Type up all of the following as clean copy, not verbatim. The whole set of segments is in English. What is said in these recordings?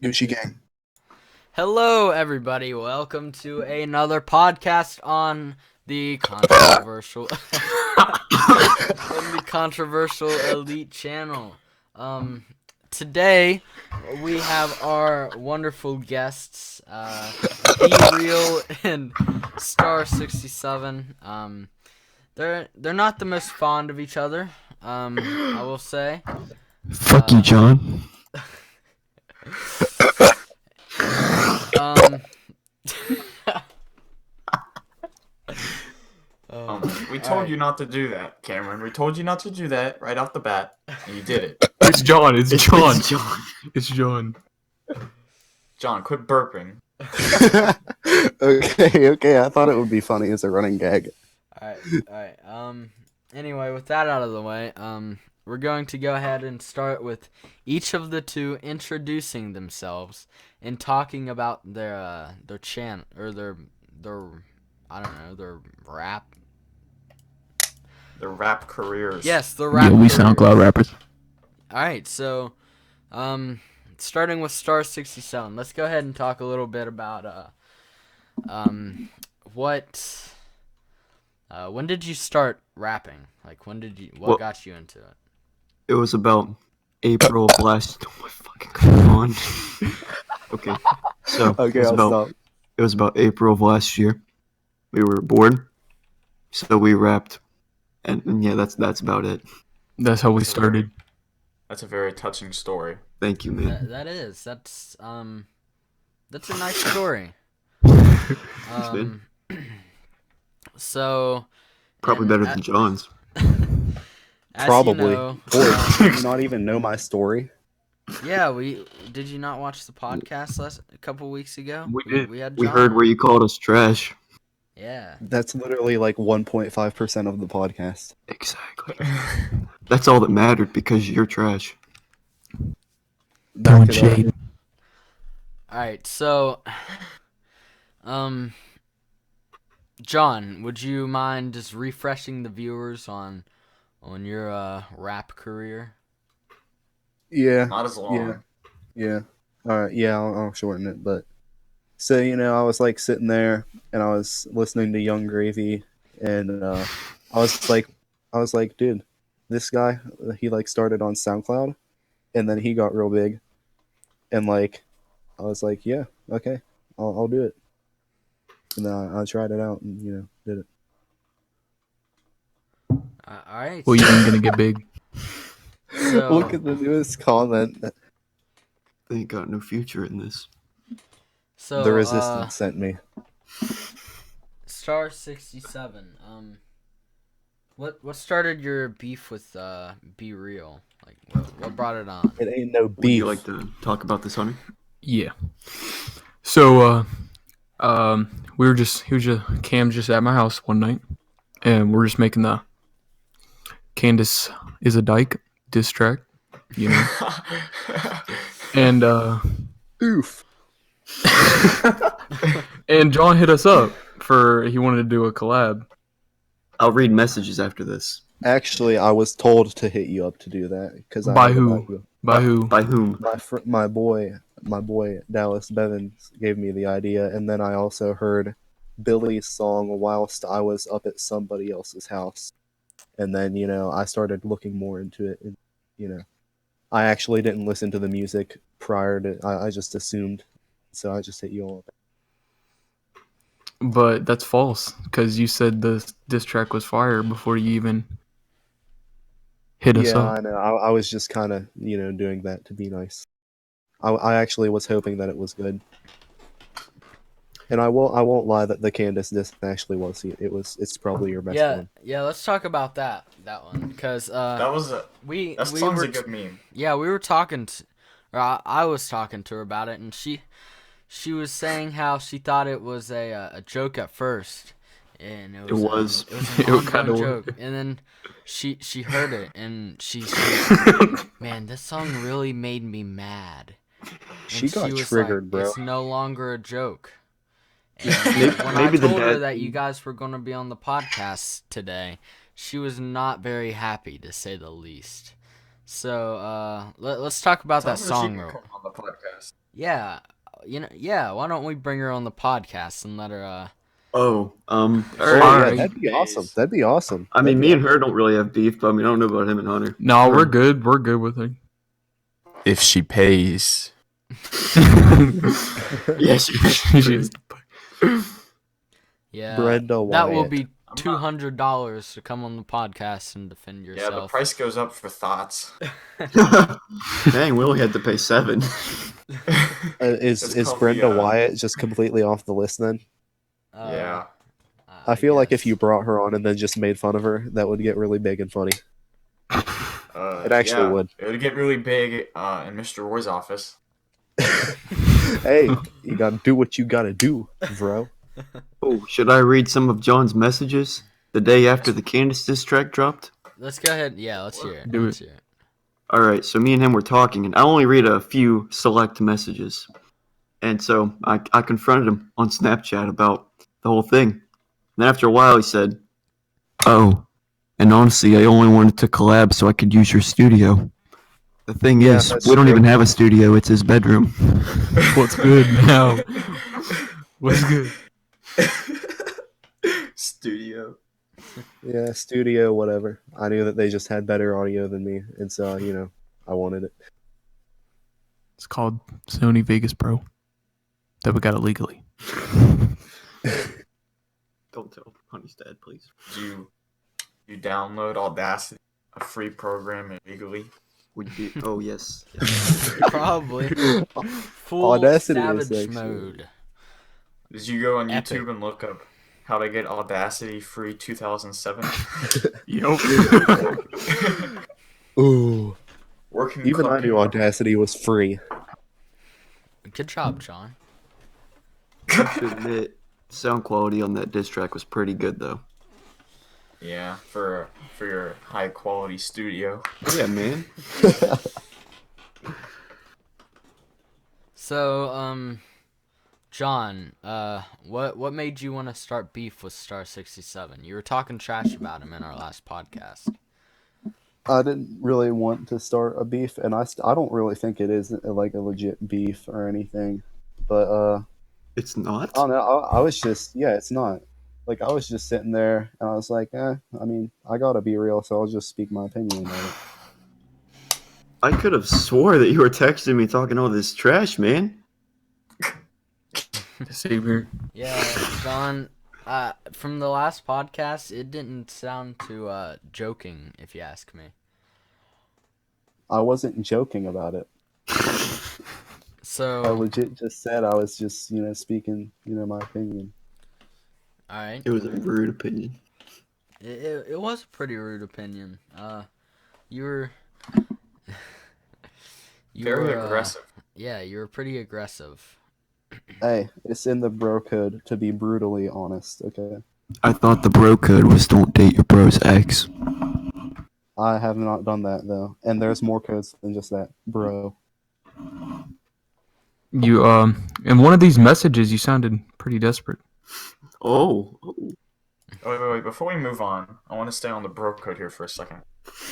Gucci gang. Hello, everybody. Welcome to another podcast on the controversial, on the controversial Elite channel. Today we have our wonderful guests, Be Real and Star 67. They're not the most fond of each other. I will say. Fuck you, John. Um. We told you not to do that, Cameron. We told you not to do that right off the bat, and you did it. It's John. It's John. It's John. John, quit burping. Okay. I thought it would be funny as a running gag. All right. Anyway, with that out of the way, we're going to go ahead and start with each of the two introducing themselves and talking about their chant or their I don't know, their rap. The rap careers. Yes, the rap. Yeah, we careers. SoundCloud rappers. All right, so starting with Star 67, let's go ahead and talk a little bit about when did you start rapping? Like, what got you into it? It was about April of last. Oh my fucking come on. Okay, so Okay, I'll stop. it was about April of last year. We were bored, so we rapped, and yeah, that's about it. That's how we started. That's a very touching story. Thank you, man. That's a nice story. Thanks, man. So Probably better than John's. as Probably. you know, Boy, do you not even know my story? yeah, did you not watch the podcast a couple weeks ago? We did. We had We John heard on. where you called us trash. Yeah. That's literally like 1.5% of the podcast. Exactly. That's all that mattered because you're trash. Back it up. All right, so John, would you mind just refreshing the viewers on your rap career? Yeah. Not as long. Yeah. All right. Yeah, I'll shorten it. But so I was like sitting there and I was listening to Young Gravy, and I was like, dude, this guy, he like started on SoundCloud, and then he got real big, and like I was like, yeah, okay, I'll do it. And then I tried it out and did it. All right. Well, you ain't gonna get big. So, Look at the newest comment. They ain't got no future in this. so The Resistance sent me. Star 67. What started your beef with Be Real? Like, what brought it on? It ain't no Would you beef. like to talk about this, honey? Yeah. So, Cam's just at my house one night, and we're just making the Candace is a dyke diss track, and Oof. and John hit us up he wanted to do a collab. I'll read messages after this. Actually, I was told to hit you up to do that because By who? By whom? My boy Dallas Bevins gave me the idea, and then I also heard Billy's song whilst I was up at somebody else's house, and then I started looking more into it, and I actually didn't listen to the music prior to. I just assumed, so I just hit you all up. But that's false, because you said the diss track was fire before you even hit us Yeah, up. I know. I was just kind of doing that to be nice. I actually was hoping that it was good. And I won't lie that the Candace disc actually was. It's probably your best one. Yeah. Let's talk about that one because That song's a good meme. Yeah, we were talking, I was talking to her about it, and she was saying how she thought it was a joke at first, and it was an ongoing joke, and then she heard it, and she's like, man, this song really made me mad. And She got was triggered, like, bro. It's no longer a joke. And when I told her that you guys were going to be on the podcast today, she was not very happy, to say the least. So let's talk about that song real. Come on the podcast. Yeah, why don't we bring her on the podcast and let her all yeah, right. that'd be awesome. That'd be awesome. I mean, me and her don't really have beef, but I don't know about him and Hunter. No, we're good. We're good with her. If she pays. Yes, She's yeah, Brenda Wyatt. that will be $200 to come on the podcast and defend yourself. Yeah, the price goes up for thoughts. Dang, we only had to pay $7. Is Brenda Wyatt just completely off the list then? Yeah. I feel like if you brought her on and then just made fun of her, that would get really big and funny. It actually would. It would get really big in Mr. Roy's office. Hey, you gotta do what you gotta do, bro. Oh, should I read some of John's messages the day after the Candace diss track dropped? Let's go ahead. Yeah, let's hear it. Do it. All right, so me and him were talking, and I only read a few select messages. And so I confronted him on Snapchat about the whole thing. And then after a while, he said, "Oh, and honestly, I only wanted to collab so I could use your studio. The thing is, we don't even have a studio. It's his bedroom." What's good now? What's good? Studio. Yeah, studio, whatever. I knew that they just had better audio than me, and so, I wanted it. It's called Sony Vegas Pro. That we got it legally. Don't tell Honey's dad, please. You download Audacity, a free program illegally. Oh, yes. Probably. Full Audacity savage is mode. Did you go on Epic. YouTube and look up how to get Audacity free 2007? Yup. Ooh. Working Even I knew club. Audacity was free. Good job, John. I have to admit, sound quality on that diss track was pretty good, though. Yeah, for your high quality studio. Yeah, man. So, John, what made you want to start beef with Star 67? You were talking trash about him in our last podcast. I didn't really want to start a beef, and I don't really think it is like a legit beef or anything. But It's not? I don't know. I was just it's not. Like, I was just sitting there, and I was like, I mean, I gotta be real, so I'll just speak my opinion about it. I could have swore that you were texting me talking all this trash, man. Same here. Yeah, John, from the last podcast, it didn't sound too joking, if you ask me. I wasn't joking about it. So I legit just said I was just, speaking, my opinion. all right. It was a rude opinion. It was a pretty rude opinion. You were Very aggressive. Yeah, you were pretty aggressive. Hey, it's in the bro code to be brutally honest, okay? I thought the bro code was don't date your bro's ex. I have not done that, though. And there's more codes than just that, bro. You in one of these messages, you sounded pretty desperate. Oh. Wait. Before we move on, I want to stay on the bro code here for a second.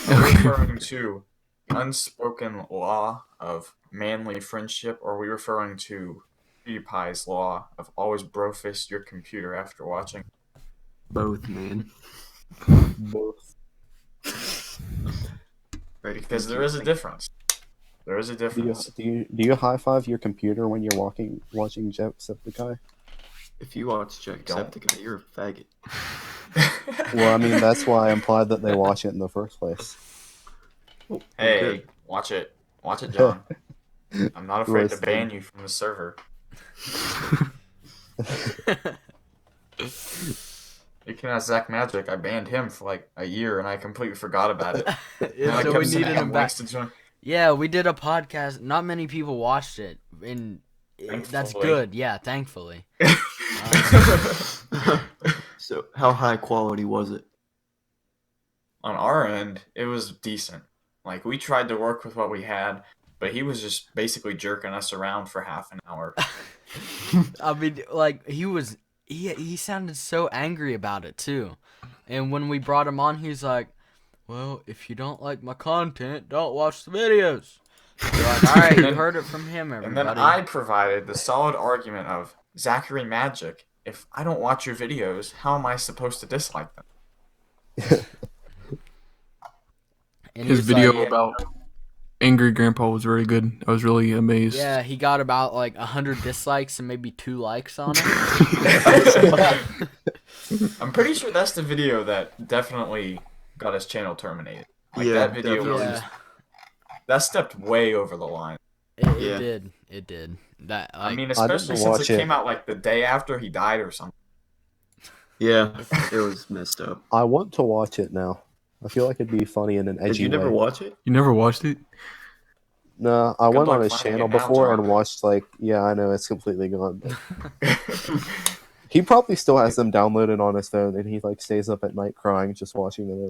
Are we referring to unspoken law of manly friendship, or are we referring to PewDiePie's law of always bro fist your computer after watching? Both, man. Both. Right, Because there is a difference. There is a difference. Do you high five your computer when you're watching Jacksepticeye? If you watch Jacksepticeye, you're a faggot. Well, I mean, that's why I implied that they watch it in the first place. Oh, Hey, good. watch it. Watch it, John. I'm not afraid to Roasted. ban you from the server. You can ask Zach Magic. I banned him for like a year, and I completely forgot about it. And I So kept we sending needed him back. links to join. Yeah, we did a podcast. Not many people watched it, and that's Thankfully. good. Yeah, thankfully. So, how high quality was it? On our end, it was decent. Like, we tried to work with what we had, but he was just basically jerking us around for half an hour. I mean, like he sounded so angry about it too, and when we brought him on, he's like, well, if you don't like my content, don't watch the videos. You're like, all right, you heard it from him, everybody. And then I provided the solid argument of Zachary Magic. If I don't watch your videos, how am I supposed to dislike them? And His he's video like, about Angry Grandpa was very good. I was really amazed. yeah, he got about like 100 dislikes and maybe 2 likes on it. I'm pretty sure that's the video that definitely got his channel terminated. Like, Yeah, that video definitely. was Yeah, that stepped way over the line. it Yeah. did. It did. That I like, mean, especially didn't since watch it it. came out like the day after he died or something. Yeah, it was messed up. I want to watch it now. I feel like it'd be funny in an edgy Did you never way. watch it? You never watched it? No, I Good went luck on his finding channel it now, before and John. watched yeah, I know it's completely gone. But he probably still has them downloaded on his phone, and he like stays up at night crying just watching them.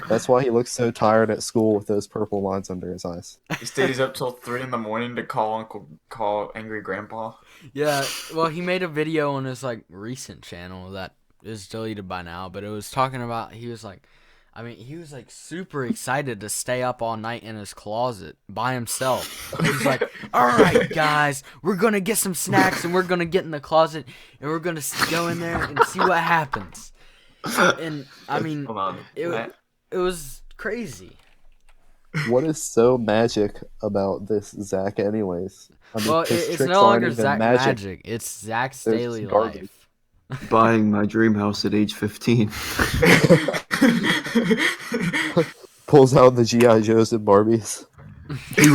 That's why he looks so tired at school with those purple lines under his eyes. He stays up till 3 in the morning to call Angry Grandpa. yeah. Well, he made a video on his like recent channel that is deleted by now, but it was talking about he was like super excited to stay up all night in his closet by himself. He was like, all right, guys, we're going to get some snacks and we're going to get in the closet and we're going to go in there and see what happens. And, I mean, Hold on. it was crazy. What is so magic about this Zach, anyways? I mean, Well, his it's tricks no aren't longer even Zach Magic. It's Zach's There's daily garbage. life. Buying my dream house at age 15. Pulls out the GI Joes and Barbies. He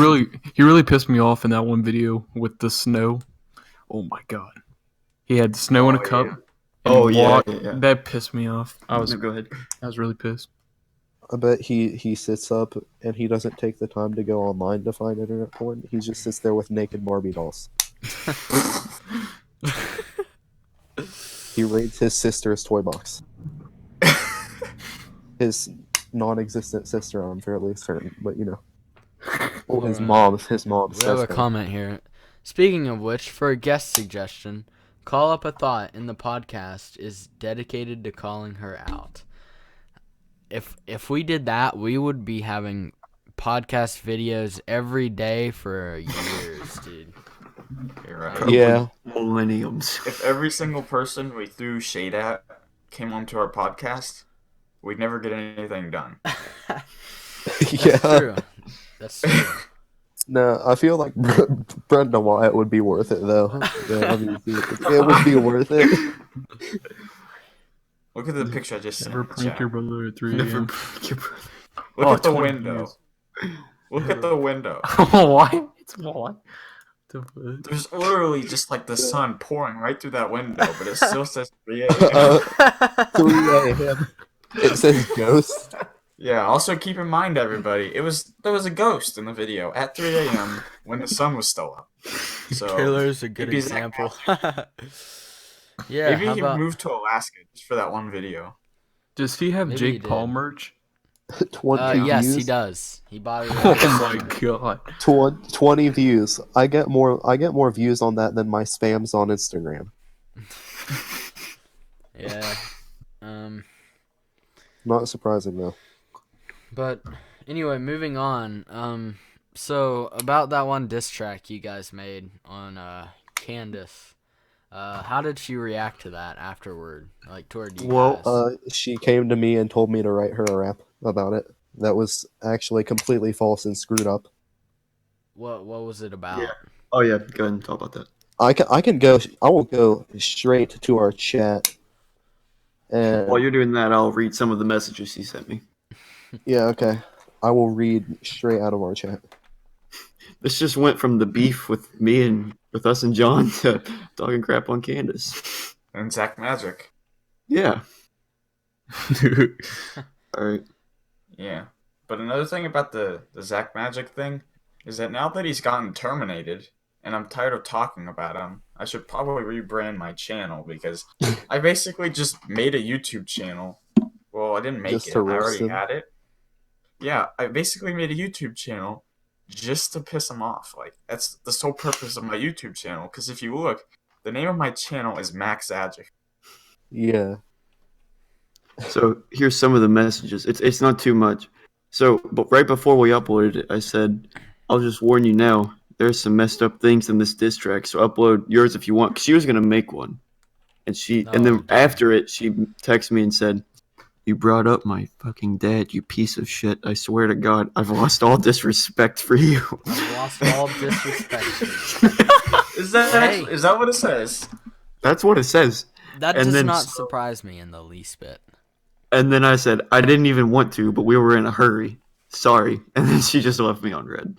really pissed me off in that one video with the snow. Oh my god. He had snow in a Oh, cup. yeah. and Oh, yeah, wa- yeah. That pissed me off. No, go ahead. I was really pissed. I bet he sits up and he doesn't take the time to go online to find internet porn. He just sits there with naked Barbie dolls. He raids his sister's toy box. His non-existent sister, I'm fairly certain, but you know. Well, his mom's We have a sister. comment here. Speaking of which, for a guest suggestion, Call Up a Thought in the podcast is dedicated to calling her out. If we did that, we would be having podcast videos every day for years, dude. You're right. Yeah. Millenniums. If every single person we threw shade at came onto our podcast, we'd never get anything done. That's Yeah. true. That's true. No, I feel like Brenda Wyatt would be worth it, though. Yeah, I mean, it would be worth it. Look at the picture I just Never sent. prank your brother at 3 Never a.m. break your brother. Look Oh, at the 20 window. years. Look at the window. Why? It's why? There's literally just like the sun pouring right through that window, but it still says 3 a.m. 3 a.m. It says ghost. Yeah, also keep in mind, everybody, there was a ghost in the video at 3 a.m. when the sun was still up. So Taylor's a good maybe Zach example. Yeah, maybe how he about moved to Alaska just for that one video. Does he have Maybe he Jake Paul did. merch? 20 yes, views. he does. He bought it. Oh my god. 20 views. I get more views on that than my spams on Instagram. Yeah. Not surprising though. But anyway, moving on. So about that one diss track you guys made on Candace. How did she react to that afterward? Like toward you Well, guys? She came to me and told me to write her a rap about it. That was actually completely false and screwed up. What was it about? Yeah. Oh yeah, go ahead and talk about that. I will go straight to our chat. And While you're doing that, I'll read some of the messages he sent me. yeah, okay. I will read straight out of our chat. This just went from the beef with us and John to talking crap on Candace. And Zach Magic. Yeah. All right. Yeah. But another thing about the Zach Magic thing is that now that he's gotten terminated, and I'm tired of talking about him, I should probably rebrand my channel because I basically just made a YouTube channel. Well, I didn't make Just it. to I roast already him? had it. Yeah, I basically made a YouTube channel just to piss him off. Like, that's the sole purpose of my YouTube channel. Because if you look, the name of my channel is Max Zagic. Yeah. So here's some of the messages. It's not too much. So, but right before we uploaded it, I said, "I'll just warn you now. There's some messed up things in this diss track. So upload yours if you want." 'Cause she was gonna make one, and No, then dude. after it, she texted me and said, "You brought up my fucking dad, you piece of shit. I swear to God, I've lost all disrespect for you." I've lost all disrespect for you. Is that what it says? That's what it says. That And does then- not surprise me in the least bit. And then I said, "I didn't even want to, but we were in a hurry. Sorry." And then she just left me on red.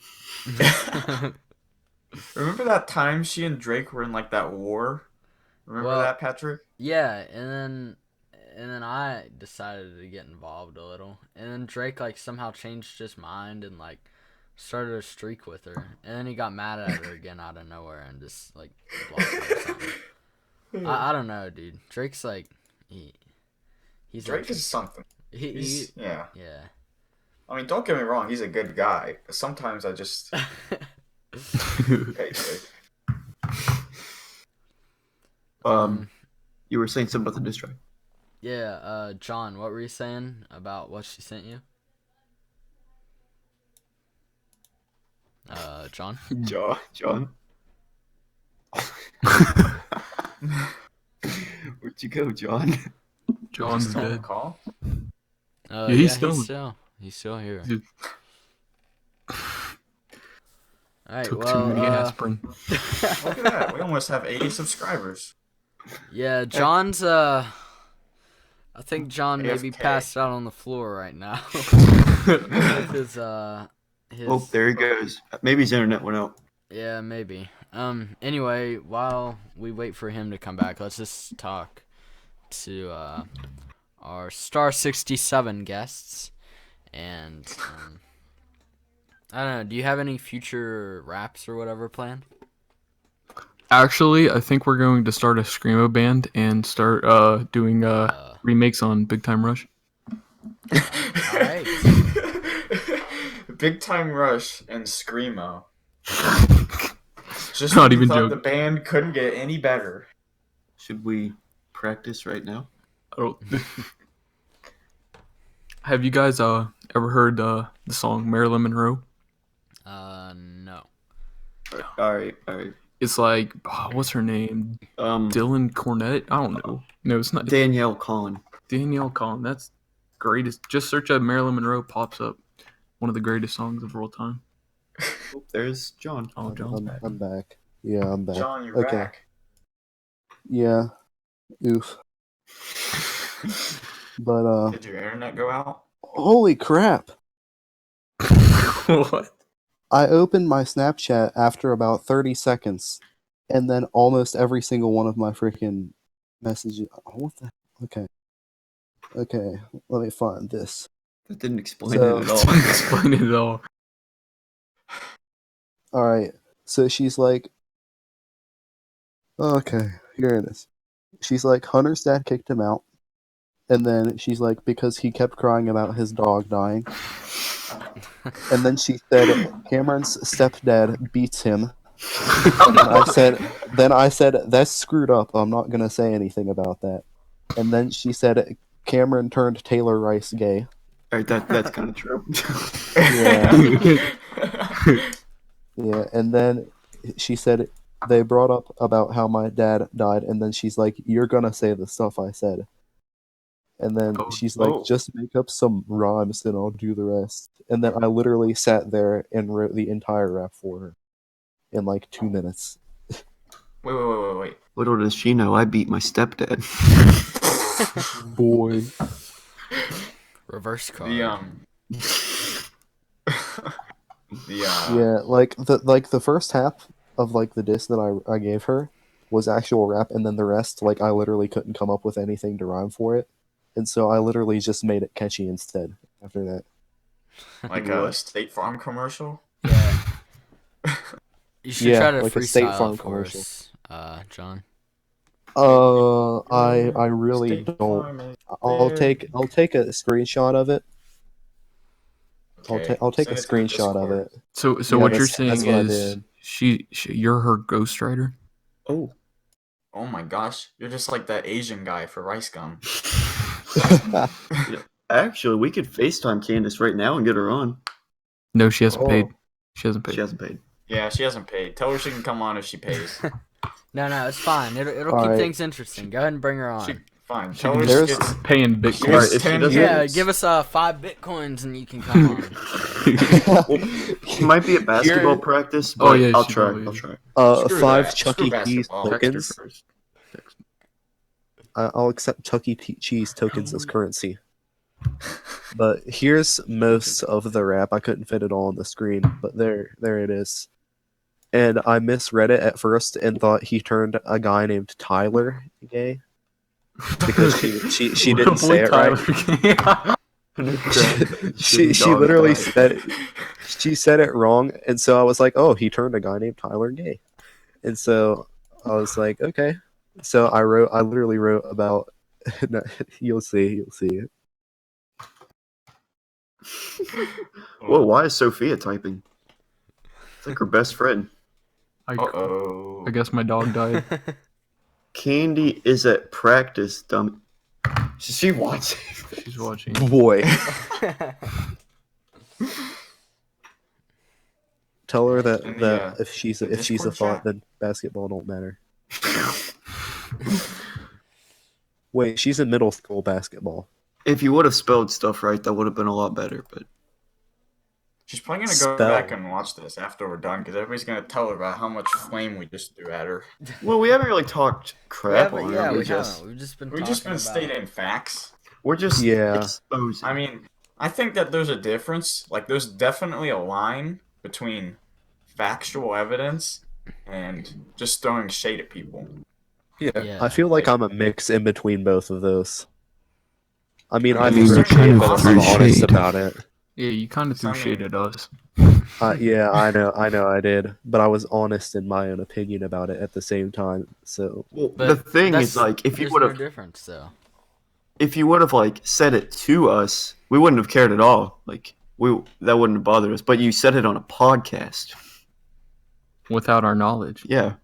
Remember that time she and Drake were in like that war? Remember that, Patrick? Yeah, and then I decided to get involved a little, and then Drake like somehow changed his mind and like started a streak with her, and then he got mad at her again out of nowhere and just like blocked her or something. I don't know, dude. Drake's like he's Drake is something. Yeah. Yeah. I mean, don't get me wrong, he's a good guy, but sometimes I just okay, Drake. You were saying something about the diss track. Yeah, John, what were you saying about what she sent you? John? John? Where'd you go, John? John's Still on the dead. call? Yeah, he's He's still here. Dude. Alright, Took too many aspirin. Look at that. We almost have 80 subscribers. Yeah, John's I think John may be AFK. passed out on the floor right now. With his Oh, there he goes. Maybe his internet went out. Yeah, maybe. Anyway, while we wait for him to come back, let's just talk to our Star 67 guests. And I don't know, do you have any future raps or whatever planned? Actually, I think we're going to start a screamo band and start doing remakes on Big Time Rush. Alright. Big Time Rush and Screamo. Just Not when you even thought joking. the band couldn't get any better. Should we practice right now? I don't... Have you guys ever heard the song Marilyn Monroe? No. All right. It's like, what's her name? Dylan Cornett? I don't know. No, it's not. Danielle Collin. Danielle Collin. That's greatest. Just search up Marilyn Monroe, pops up. One of the greatest songs of all time. Oh, there's John. Oh, John's back. I'm back. Yeah, I'm back. John, you're Okay. back. Yeah. Oof. But Did your internet go out? holy crap! What? I opened my Snapchat after about 30 seconds, and then almost every single one of my freaking messages. What the? Okay. Let me find this. That didn't explain So- it at all. Explain it all. All right. So she's like, okay, here it is. She's like, Hunter's dad kicked him out, and then she's like, because he kept crying about his dog dying. And then she said, Cameron's stepdad beats him. And I said, that's screwed up. I'm not gonna say anything about that. And then she said, Cameron turned Taylor Rice gay. All right, that's kind of true. Yeah, and then she said they brought up about how my dad died, and then she's like, "You're gonna say the stuff I said." And then she's like, "Just make up some rhymes, and I'll do the rest." And then I literally sat there and wrote the entire rap for her in like 2 minutes. Wait. Little does she know, I beat my stepdad. Boy. Reverse card. Yeah, like the first half of like the diss that I gave her was actual rap, and then the rest, like, I literally couldn't come up with anything to rhyme for it, and so I literally just made it catchy instead after that. Like a State Farm commercial? Yeah. You should try to like a State freestyle Farm for commercial. us, John. I really State don't. Farm is I'll there. take a screenshot of it. Okay, I'll take a send it to the screenshot of Discord. it. So Yeah, what you're that's saying what I is did. you're her ghostwriter? Oh, Oh my gosh, you're just like that Asian guy for Rice Gum. Actually, we could FaceTime Candace right now and get her on. No, she hasn't paid. She hasn't paid. She hasn't paid. Yeah, she hasn't paid. Tell her she can come on if she pays. No, it's fine. It'll keep things interesting. Go ahead and bring her on. Fine. She Tell can her just paying Bitcoin. Alright, if she doesn't- Yeah, give us 5 Bitcoins and you can come on. She might be at basketball practice, but I'll try. I'll try. Screw 5 that. Chuck Screw E. Cheese basketball. tokens. Text her first. Text me. I'll accept Chuck E. Cheese tokens as currency. But here's most of the rap. I couldn't fit it all on the screen, but there it is. And I misread it at first and thought he turned a guy named Tyler gay because she didn't say it right. she literally said it wrong, and so I was like, oh, he turned a guy named Tyler gay, and so I was like, okay. So I literally wrote about. You'll see. Whoa, why is Sophia typing? It's like her best friend. Uh-oh. I guess my dog died. Candy is at practice, dummy. Is she watching? She's watching. Boy, tell her that if she's a Discord thought, chat. then basketball don't matter. Wait, she's in middle school basketball. If you would have spelled stuff right, that would have been a lot better. But She's probably going to go back and watch this after we're done because everybody's going to tell her about how much flame we just threw at her. well, we haven't really talked crap on her. we haven't. We've just been stating facts. We're just exposing. I mean, I think that there's a difference. Like, there's definitely a line between factual evidence and just throwing shade at people. Yeah. I feel like I'm a mix in between both of those. I mean, I mean, threw you're shade, kind but of I'm throwing honest shade. about it. Yeah, you kind of threw shade at us. Yeah, I know I did, but I was honest in my own opinion about it at the same time. So, well, But the thing is, like, if you there's would no have, difference, though. if you would have like said it to us, we wouldn't have cared at all. Like, that wouldn't have bothered us. But you said it on a podcast. Without our knowledge. Yeah.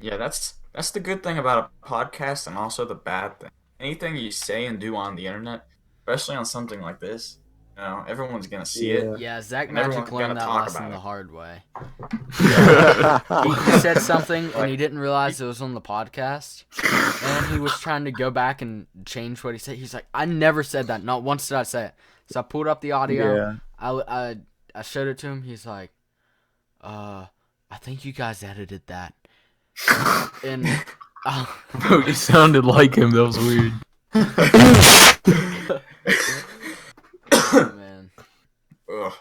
Yeah, that's the good thing about a podcast and also the bad thing. Anything you say and do on the internet, especially on something like this, you know, everyone's going to see it. Yeah, Zach And Magic everyone's learned gonna that talk lesson about the it. hard way. He said something and he didn't realize it was on the podcast. And he was trying to go back and change what he said. He's like, I never said that. Not once did I say it. So I pulled up the audio. yeah. I showed it to him. He's like, I think you guys edited that. And Bro, you sounded like him. That was weird. oh, man. Ugh.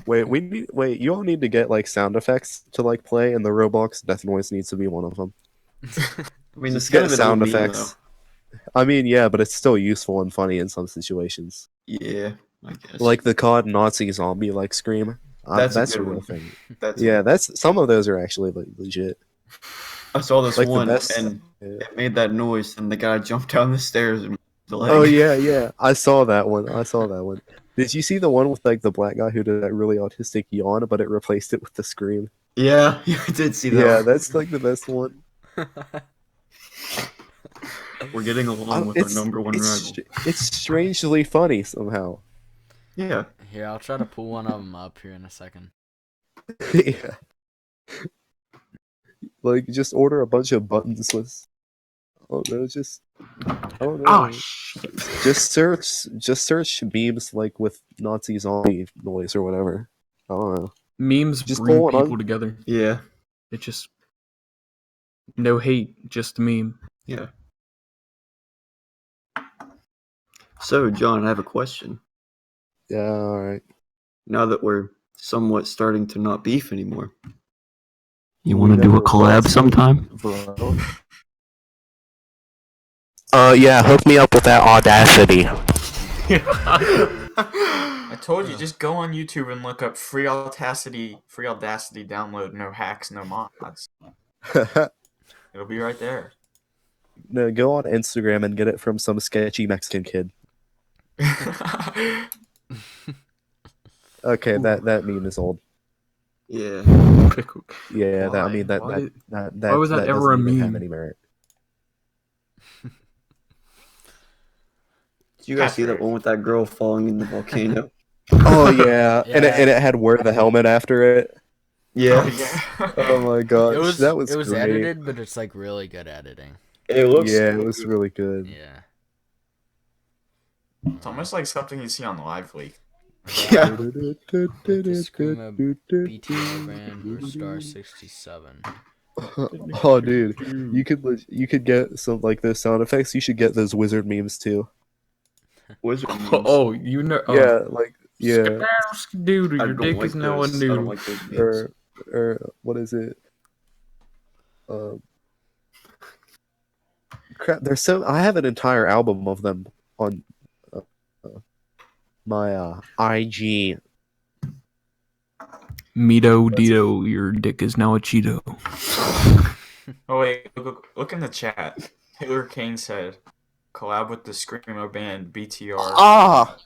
Wait, you all need to get like sound effects to like play, and the Roblox death noise needs to be one of them. I mean, Just it's get kind of sound an old meme, effects. I mean, yeah, but it's still useful and funny in some situations. though. Yeah, I guess. Like the COD Nazi zombie like scream. That's a That's a good real one. thing. That's That's some of those are actually like legit. I saw this like the one best- and Yeah. it made that noise, and the guy jumped down the stairs and the leg. Oh yeah. I saw that one. Did you see the one with like the black guy who did that really autistic yawn, but it replaced it with the scream? Yeah, I did see that. Yeah, one. that's like the best one. We're getting along with our number one rival. It's strangely funny somehow. Yeah. Here, I'll try to pull one of them up here in a second. Yeah. Like just order a bunch of buttons with. Oh no, just. I don't know. Oh shit. Just search memes like with Nazi zombie noise or whatever. I don't know. Memes Just bring pull it on. people together. Yeah. It just no hate, just a meme. Yeah. So, John, I have a question. Yeah, all right. Now that we're somewhat starting to not beef anymore, you We want to do a never collab was, sometime? Bro. Yeah, hook me up with that Audacity. I told you, just go on YouTube and look up free Audacity download, no hacks, no mods. It'll be right there. No, go on Instagram and get it from some sketchy Mexican kid. Okay, that meme is old. Yeah. Yeah, Why? I mean that Why- that why was that ever doesn't a even have meme? any merit. Did you guys see that one with that girl falling in the volcano? Oh yeah, Yeah. and it had wear the helmet after it. Yeah. Oh my gosh, that was it was great. edited, but it's like really good editing. It looks. Yeah, it was really good. Yeah. It's almost like something you see on Live Leak. Yeah. Screamo BTR band or Star 67. Oh, dude, you could get some like those sound effects. You should get those wizard memes too. Wizard memes. Oh, you know. Yeah, like yeah, Dude, I your don't dick like is now a those. I don't noodle. like those memes. or what is it? Crap, there's so I have an entire album of them on my IG. Mito Dito, your dick is now a Cheeto. Oh wait, look in the chat. Taylor Kane said, collab with the Screamo band BTR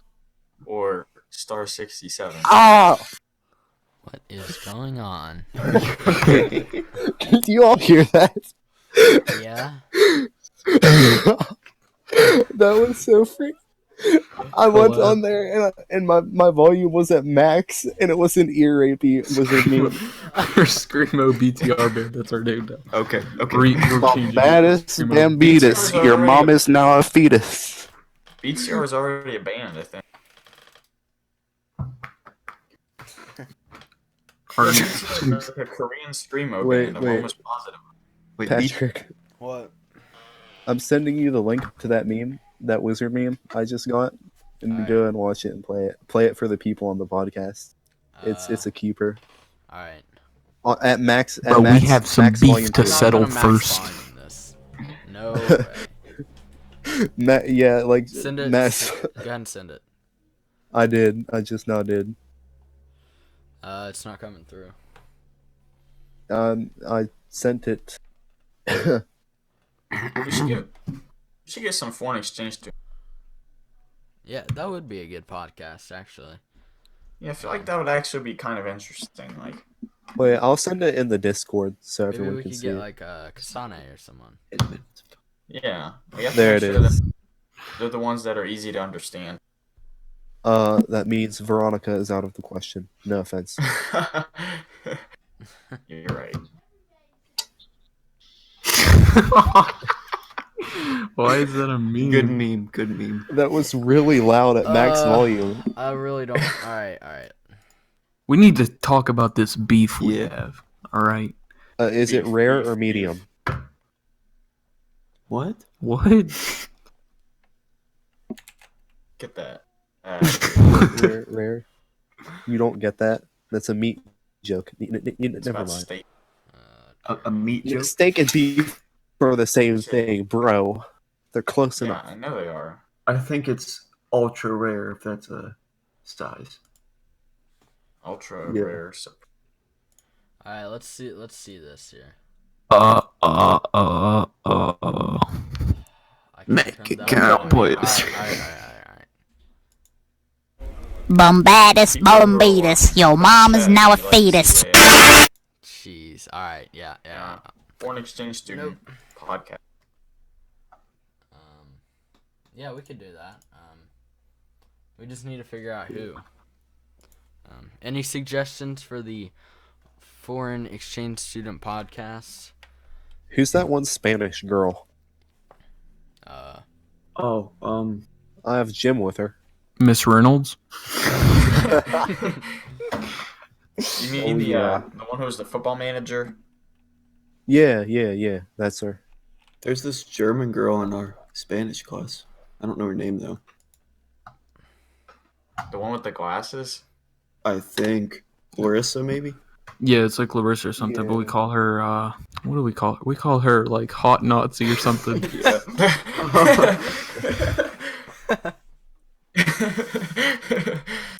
or Star 67. What is going on? Do you all hear that? Yeah. That was so freak. I went on there and my volume was at max and it was an ear rapey wizard meme. Your Screamo BTR band, that's our name now. Okay. Bombatus Bambitus, your mom is now a fetus. BTR is already a band, I think. Like a Korean Screamo band. I'm almost positive. Wait, Patrick, What? I'm sending you the link to that meme, that wizard meme I just got, and Alright. go and watch it and play it. Play it for the people on the podcast. It's a keeper. All right. At max, Bro, max, we have some max beef volume to two. settle I'm not gonna first. max volume this. No way. Yeah, like Send it. max. Go ahead and send it. I did. I just now did. It's not coming through. I sent it. We should get some foreign exchange to. Yeah, that would be a good podcast, actually. Yeah, I feel like that would actually be kind of interesting. Like, Wait, I'll send it in the Discord so Maybe everyone we can could see get it. like Kasane or someone. yeah, we have to There make it sure is. that they're the ones that are easy to understand. That means Veronica is out of the question. No offense. You're right. Why is that a meme? Good meme. That was really loud at max volume. I really don't. All right. We need to talk about this beef we have. All right. Is it rare beef, or medium? What? What? Get that. Rare. You don't get that? That's a meat joke. Never mind. Steak. A meat joke? Steak and beef are the same thing, bro. They're close Yeah, enough. I know they are. I think it's ultra rare if that's a size. Ultra Yeah. rare. All right. Let's see this here. Uh. I can't Make turn it that count, on. boys. All right. Bombatus, bombatus, your mom is now a fetus. Jeez. All right. Yeah. Foreign exchange student podcast. Yeah, we could do that. We just need to figure out who. Any suggestions for the foreign exchange student podcast? Who's that one Spanish girl? Oh, I have Jim with her. Miss Reynolds? You mean the one who was the football manager? Yeah, that's her. there's this German girl in our Spanish class. I don't know her name though. The one with the glasses? I think Larissa, maybe. Yeah, it's like Larissa or something, but we Yeah. call her, what do we call her? We call her, like, Hot Nazi or something.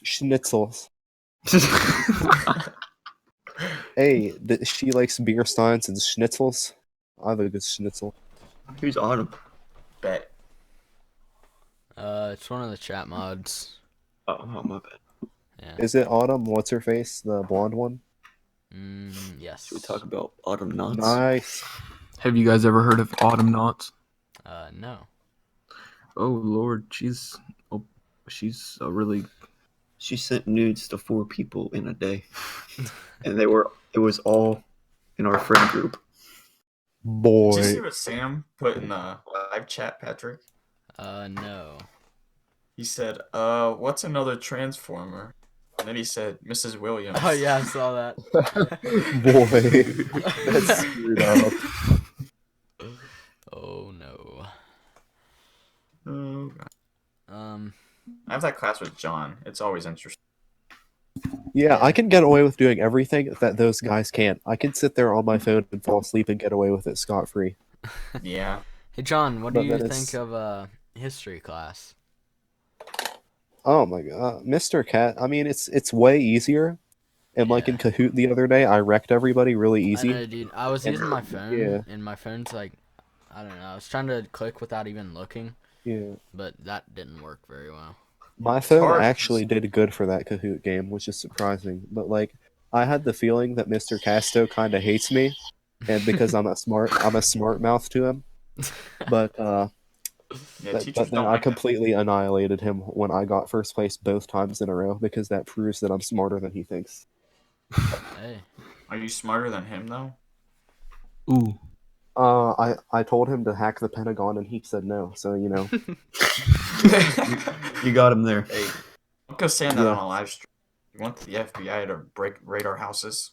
Schnitzels. Hey, she likes beer steins and schnitzels. I have a good schnitzel. Who's Autumn? Bet. It's one of the chat mods. Oh, my bad. Yeah. Is it Autumn? What's her face? The blonde one? Yes. Should we talk about Autumn Knots? Nice. Have you guys ever heard of Autumn Knots? No. Oh Lord, she's a really. She sent nudes to 4 people in a day, and it was all in our friend group. Boy. Did you see what Sam put in the live chat, Patrick? No. He said, what's another Transformer? And then he said, Mrs. Williams. Oh yeah, I saw that. Boy, that's screwed up. Oh no. Oh, God. Um. I have that class with John. It's always interesting. Yeah, I can get away with doing everything that those guys can't. I can sit there on my phone and fall asleep and get away with it scot-free. Yeah. Hey John, what do But you then think of history class? Oh my god, Mr. Cat. I mean, it's way easier. And like Yeah. in Kahoot the other day, I wrecked everybody really I easy. know, dude. I was And- using my phone, yeah. and my phone's like, I don't know. I was trying to click without even looking, Yeah. but that didn't work very well. My phone hard. actually did good for that Kahoot game, which is surprising. But like, I had the feeling that Mr. Casto kind of hates me, and because I'm a smart mouth to him. But Yeah, teachers but then don't I like that. completely annihilated him when I got first place both times in a row because that proves that I'm smarter than he thinks. Hey. Are you smarter than him, though? Ooh. I told him to hack the Pentagon and he said no. So you know. You got him there. Hey, don't go saying that Yeah. on a live stream. You want the FBI to raid our houses?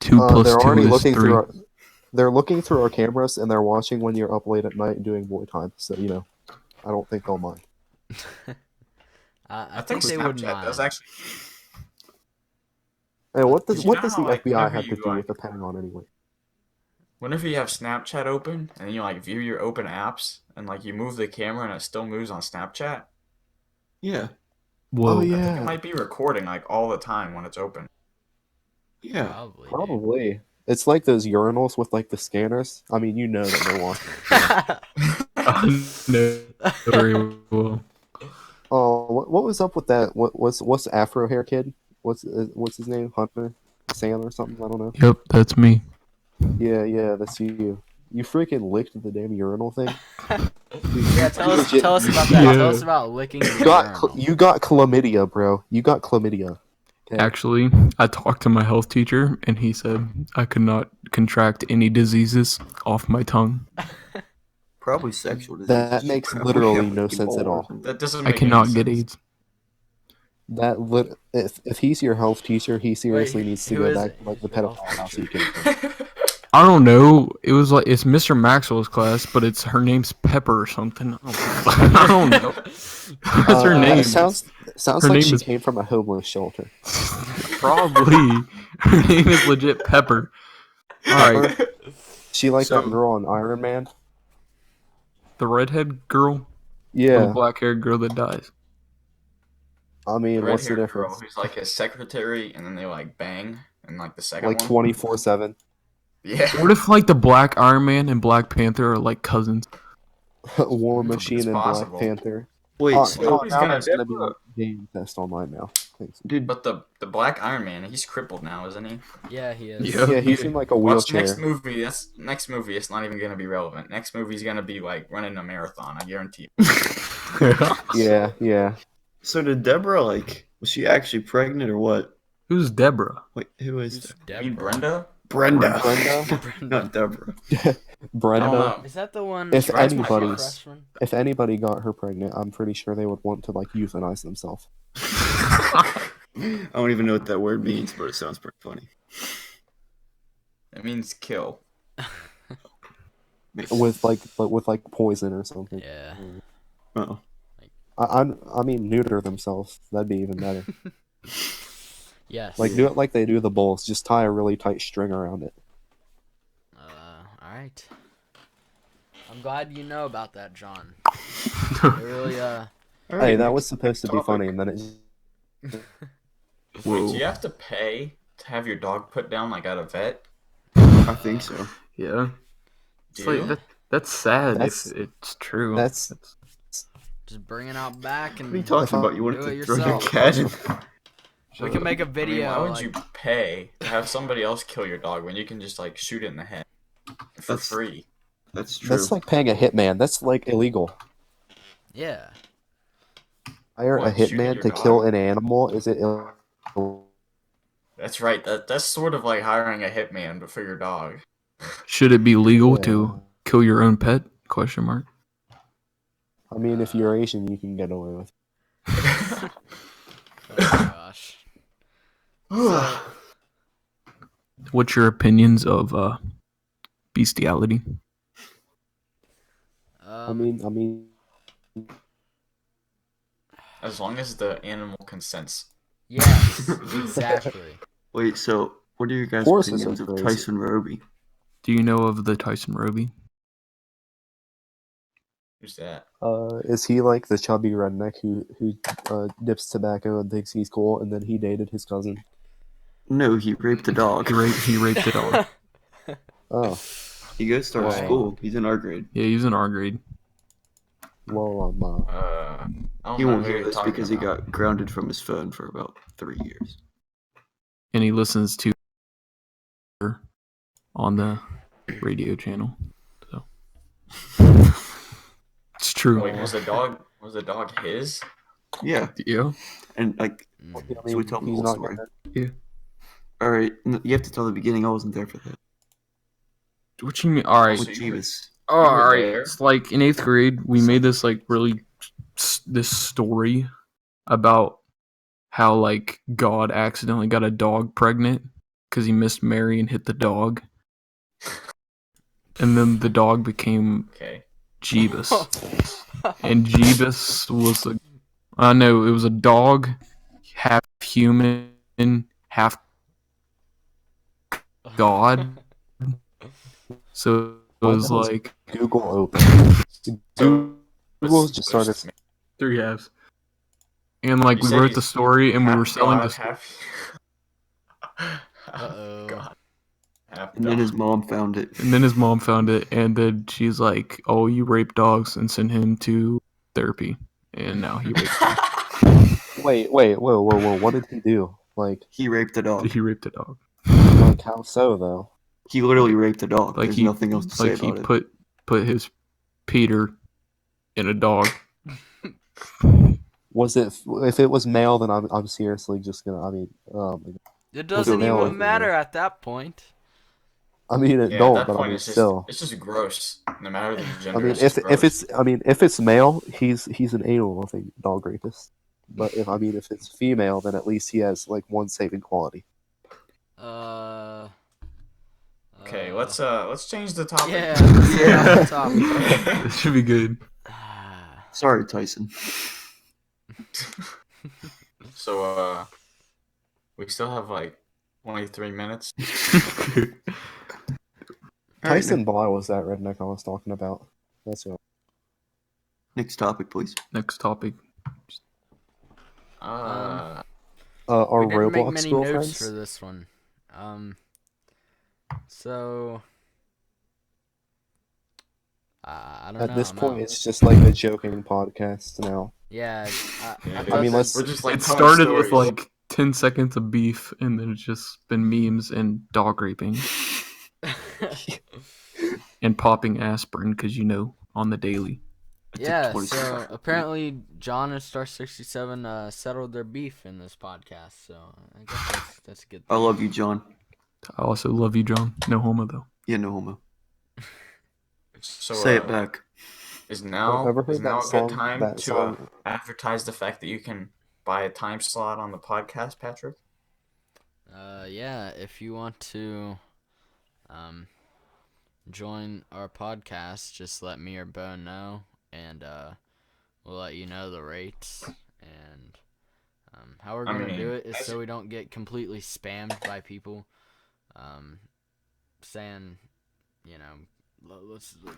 2 plus They're 2 already is looking 3. through. They're looking through our cameras and they're watching when you're up late at night doing boy time. So you know, I don't think they'll mind. I think they wouldn't Snapchat does mind. actually. Hey, what Did does you know the how, like, FBI whenever have to you, do like- with the Pentagon anyway? Whenever you have Snapchat open and you like view your open apps and like you move the camera and it still moves on Snapchat, Yeah. Whoa. Oh I think yeah, it might be recording like all the time when it's open. Yeah. Probably. probably. It's like those urinals with like the scanners. I mean, you know that they're watching. Dude. No, very well. Oh, what was up with that? What's the Afro hair kid? What's his name? Hunter, Sam or something? I don't know. Yep, that's me. Yeah, that's you. You freaking licked the damn urinal thing. Yeah, tell us Legit- about that. Yeah. Tell us about licking the You got urinal. you got chlamydia, bro. You got chlamydia. Okay? Actually, I talked to my health teacher, and he said I could not contract any diseases off my tongue. Probably sexual disease. That makes literally no sense at all. That doesn't I make cannot any get sense. AIDS. If he's your health teacher, he seriously Wait, needs to who go is back it? to like the Who's your health pedophile house teacher? he came from. I don't know. It was like it's Mr. Maxwell's class, but it's her name's Pepper or something. I don't know. What's her name? It sounds Her like name she is- came from a homeless shelter. Probably. Her name is legit Pepper. All right, She like So- that girl on Iron Man. the redhead girl, or the Yeah, black-haired girl that dies. I mean, The what's the red-haired girl difference? who's like his secretary, and then they like bang in like the second Like one. 24/7. Yeah. What if like the Black Iron Man and Black Panther are like cousins? War It's Machine and possible. Black Panther. Wait, Oh, so nobody's now gonna- there's gonna be a game test online now. Thanks. dude, But the Black Iron Man, he's crippled now, isn't he? Yeah, he is. Yeah. Yeah, he's in like a Watch wheelchair. next movie. That's next movie. It's not even gonna be relevant. Next movie's gonna be like running a marathon. I guarantee. Yeah. so did Deborah was she actually pregnant or what? Who's Deborah? Wait, who is Who's that? You mean Brenda? Brenda. Brenda? Not Deborah. I don't Brenda. know. Is that the one? If Rides My anybody- Freshman? If anybody got her pregnant, I'm pretty sure they would want to like euthanize themselves I don't even know what that word means, but it sounds pretty funny. It means kill. with like poison or something. Yeah. Oh. I mean neuter themselves. That'd be even better. Yes. Like do it like they do the bulls. Just tie a really tight string around it. All right. I'm glad you know about that, John. It really Hey, that was supposed to be funny, and then it. Wait, do you have to pay to have your dog put down like at a vet? I think so. Yeah. It's Do you? like that's sad That's- if it's true. that's- just bring it out back and What are you talking about? You wanted Do it to throw your yourself. cat in? we can make a I mean, video. why would like- you pay to have somebody else kill your dog when you can just like shoot it in the head for That's- free? That's true. That's like paying a hitman. That's like illegal. Yeah. Hire a What, shooting hitman your to kill dog? an animal? Is it illegal? That's right. That's sort of like hiring a hitman, but for your dog. Should it be legal Yeah. to kill your own pet? Question mark. I mean, if you're Asian, you can get away with it. Oh gosh. So, What's your opinions of bestiality? I mean, As long as the animal consents. yes, exactly. Wait, so what are your guys' Horses opinions are of crazy. Tyson Roby? Do you know of the Tyson Roby? Who's that? is he like the chubby redneck who dips tobacco and thinks he's cool, and then he dated his cousin? No, he raped a dog. He raped a dog. Oh, He goes to our Wow. school. He's in our grade. Yeah, he's in our grade. well, I don't He know won't who hear you're this talking because he about. got grounded from his phone for about 3 years. And he listens to on the radio channel. So it's true. Wait, was the dog his? Yeah, Yeah. and like, I so mean, we tell him the he's whole not story. gonna. All right, you have to tell the beginning. I wasn't there for that. What you mean? All right. With So you were- Jeebus. Oh, You were all right. there? It's like in 8th grade, we made this like really this story about how like God accidentally got a dog pregnant because he missed Mary and hit the dog, and then the dog became Okay. Jeebus, and Jeebus was a I know it was a dog, half human, half God. So it was What? like Google open. So Google just started. 3 halves. And like You we said wrote he's the story and we half were selling God, this. half. Uh-oh. God. Half And then his dog. mom found it. And then his mom found it, and then she's like, "Oh, you rape dogs," and sent him to therapy. And now he rapes dogs. Wait, whoa. What did he do? Like He raped a dog. He raped a dog. how so though? He literally raped a dog. Like There's he, nothing else to say like he about it. put his Peter in a dog. Was it? If it was male, then I'm seriously just gonna. I mean, It doesn't male or even matter female? at that point. I mean, it Yeah, at don't. that But I point mean, it's still. just gross. No matter the I gender, mean, it's just gross. if it's male, he's an anal dog rapist. But if it's female, then at least he has like one saving quality. Okay, let's change the topic. Yeah, let's get off the topic. This should be good. Sorry, Tyson. So we still have like 23 minutes. Tyson Blau was that redneck I was talking about. That's what. Next topic, please. Next topic. Are We didn't make Roblox many notes girlfriends? for this one. So I don't know. At this I'm point, out. it's just like a joking podcast now. Yeah. Yeah, I mean, thought we're just like It telling started with stories. like 10 seconds of beef, and then it's just been memes and dog raping and popping aspirin because on the daily. yeah. 20 So seconds. apparently, John and Star 67 settled their beef in this podcast. So I guess that's a good I thing. love you, John. I also love you, John. No homo though. Yeah, no homo. So Say it back. Is now Ever heard is now that a song? good time That to song. advertise the fact that you can buy a time slot on the podcast, Patrick? Yeah. If you want to, join our podcast, just let me or Bo know, and we'll let you know the rates. And how we're I gonna mean, do it is as- so we don't get completely spammed by people, saying,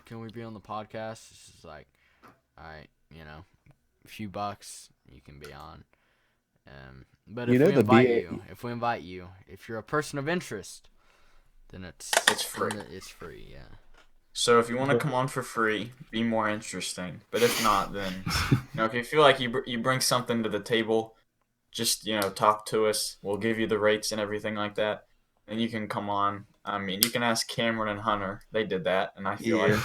can we be on the podcast? It's just like, all right, a few bucks, you can be on. But if we invite you, if you're a person of interest, then it's free. It's free, yeah. So if you want to come on for free, be more interesting. But if not, then if you feel like you bring something to the table, just talk to us. We'll give you the rates and everything like that, and you can come on. I mean, you can ask Cameron and Hunter. They did that, and I feel like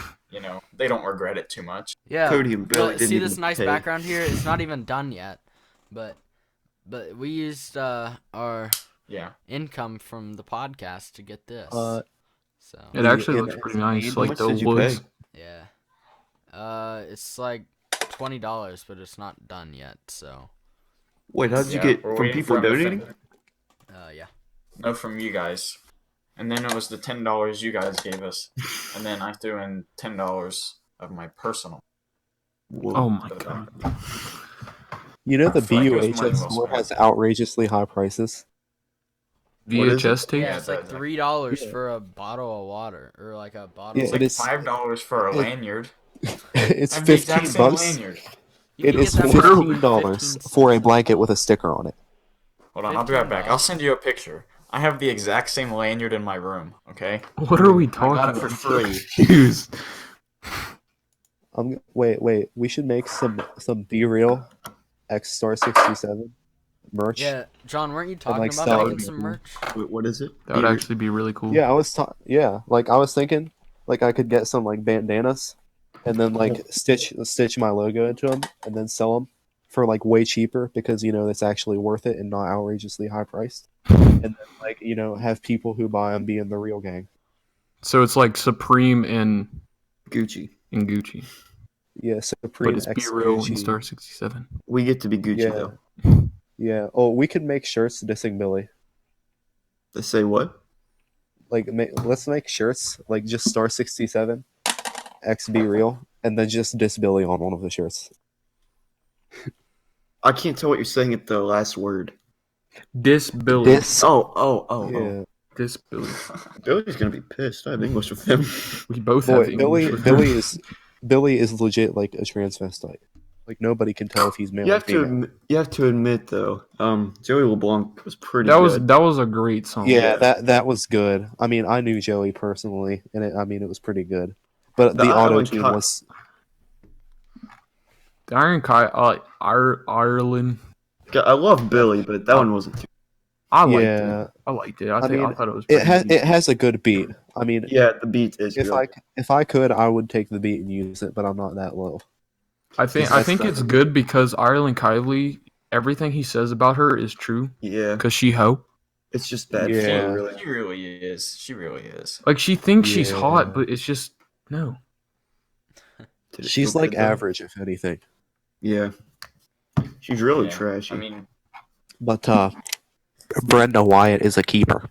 they don't regret it too much. Yeah. Cody and Billy But didn't see even this nice pay. background here? It's not even done yet. But we used our income from the podcast to get this. So It actually looks pretty nice. How Like much the did you woods. pay? yeah. It's like $20, but it's not done yet. So Wait, how did you Yeah, get we're from waiting people for him to donating? yeah. No, from you guys. And then it was the $10 you guys gave us. And then I threw in $10 of my personal. Whoa. Oh my god. You know, the I feel like it was money BUHS well store spent. has outrageously high prices. What is VHS it? tape? Yeah, it's like Yeah. $3 Yeah. for a bottle of water, or like a bottle. Yeah, of It's like it is- $5 for a lanyard. It's I have the exact same $15. lanyard. You It can is get that for like $15 $15 for a blanket with a sticker on it. Hold on, I'll be right back. I'll $15. send you a picture. I have the exact same lanyard in my room, okay? What are we I talking got it about? for free. Jeez. Wait. We should make some Be Real X Star 67 merch. Yeah, John, weren't you talking like, about sell making it. some merch? Wait, what is it? That would actually be really cool. Yeah, I was thinking like I could get some like bandanas and then like stitch my logo into them and then sell them for like way cheaper because it's actually worth it and not outrageously high priced. And then like have people who buy them be in the real gang. So it's like Supreme and Gucci. Gucci. Yeah, Supreme But it's Be X Real Gucci. and Star 67. We get to be Gucci, Yeah. though. Yeah. Oh, we could make shirts dissing Billy. They say what? Like, let's make shirts like just Star 67, X Be Real, and then just diss Billy on one of the shirts. I can't tell what you're saying at the last word. Diss Billy. Oh. Yeah. Diss Billy. Billy's gonna be pissed. I have English with him. We both Boy, have English with him. Billy is legit like a transvestite. Like nobody can tell if he's male You or have female. you have to admit though, Joey LeBlanc was pretty That good. was a great song. Yeah, that was good. I mean, I knew Joey personally, and it was pretty good. But The the auto Ireland tune cut- was The Ireland. I love Billy, but that one wasn't too. I liked yeah. it. I liked it. I mean, thought it was. It pretty has a good beat. I mean, Yeah, the beat is if good. I could, I would take the beat and use it, but I'm not that low. I think it's good because Ireland Kiley, everything he says about her is true. Yeah, Cause she hoe. it's just bad Yeah. flow, really. She really is. She really is. Like she thinks she's Yeah. hot, but it's just no. Did it She's feel like good, though? average, if anything. Yeah, she's really Yeah, trashy. I mean, But Brenda Wyatt is a keeper.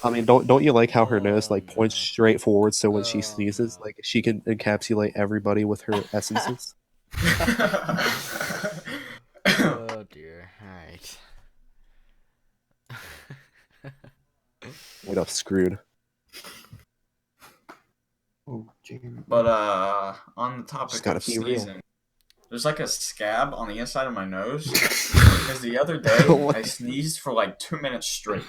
I mean, don't you like how her nose like points straight forward, so when she sneezes, like she can encapsulate everybody with her essences? Oh dear. All right. Wait up, screwed. Oh, Jamie. but on the topic Just gotta of be real. sneezing, there's like a scab on the inside of my nose because the other day I sneezed for like 2 minutes straight.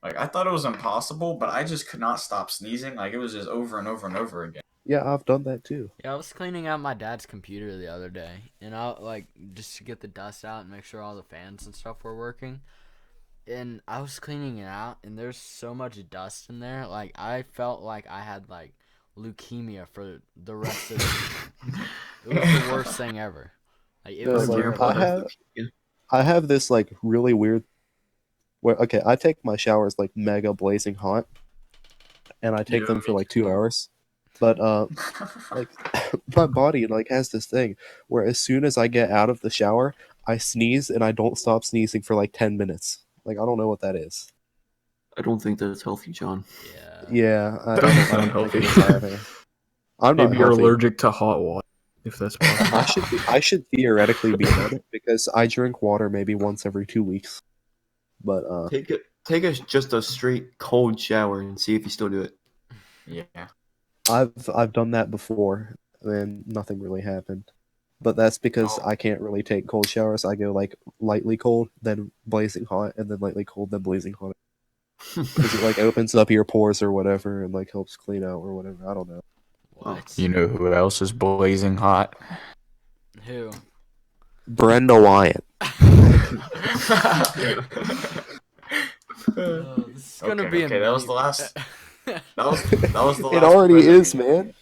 Like I thought it was impossible, but I just could not stop sneezing. Like it was just over and over and over again. Yeah, I've done that too. Yeah, I was cleaning out my dad's computer the other day, and I like just to get the dust out and make sure all the fans and stuff were working. And I was cleaning it out, and there's so much dust in there. Like I felt like I had like leukemia for the rest of the. It was the worst thing ever. Like it No, was like, terrible. I have this like really weird. Where I take my showers like mega blazing hot, and I take them for like 2 hours. But like my body like has this thing where as soon as I get out of the shower, I sneeze and I don't stop sneezing for like 10 minutes. Like I don't know what that is. I don't think that's healthy, John. Yeah. Yeah, I Doesn't sound don't think healthy. it's either. I'm not Maybe you're healthy. allergic to hot water, if that's possible. I should theoretically be dead because I drink water maybe once every 2 weeks. But Take just a straight cold shower and see if you still do it. Yeah. I've done that before and nothing really happened. But that's because I can't really take cold showers. I go like lightly cold, then blazing hot, and then lightly cold, then blazing hot. Because it like opens up your pores or whatever and like helps clean out or whatever. I don't know. What? You know who else is blazing hot? Who? Brenda Wyatt. This is gonna be Okay, that was the last. That was the last. It already Brenda is, meme. man.